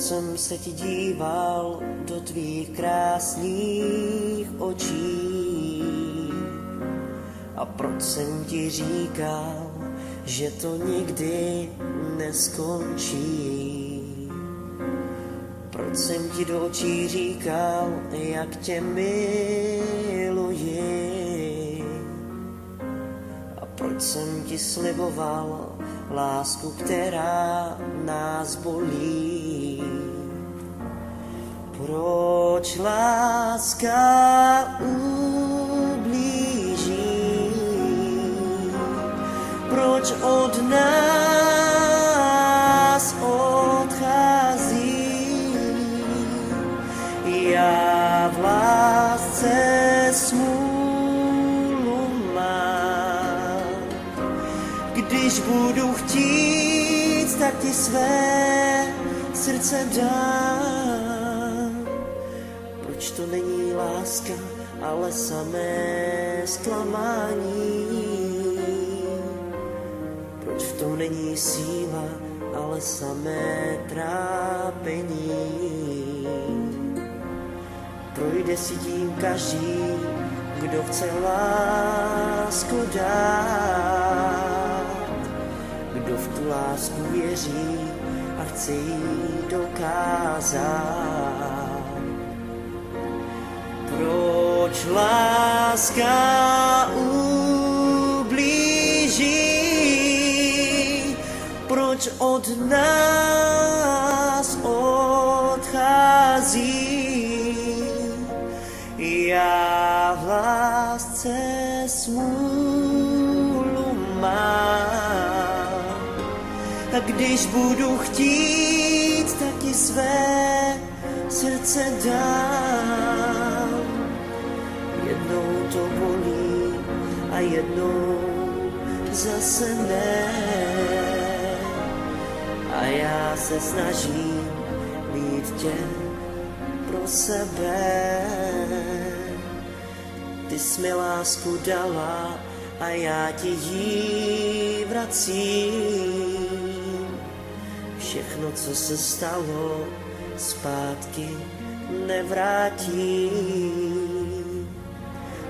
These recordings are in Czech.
proč jsem se ti díval do tvých krásných očí a proč jsem ti říkal, že to nikdy neskončí. Proč jsem ti do očí říkal, jak tě miluji a proč jsem ti sliboval lásku, která nás bolí. Proč láska ublíží, proč od nás odchází. Já v lásce smůlu mám, když budu chtít, tak ti své srdce dám. Proč to není láska, ale samé zklamání? Proč v tom není síla, ale samé trápení? Projde si tím každý, kdo chce lásku dát, kdo v tu lásku věří a chce jí dokázat. Proč láska ublíží, proč od nás odchází. Já v lásce smůlu mám a když budu chtít, tak ti své srdce dám. Jednou to bolí a jednou zase ne. A já se snažím mít tě pro sebe. Ty jsi mi lásku dala a já ti ji vracím. Všechno, co se stalo, zpátky nevrátím.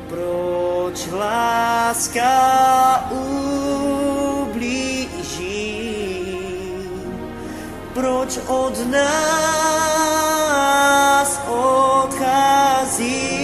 Proč láska ublíží, proč od nás odchází.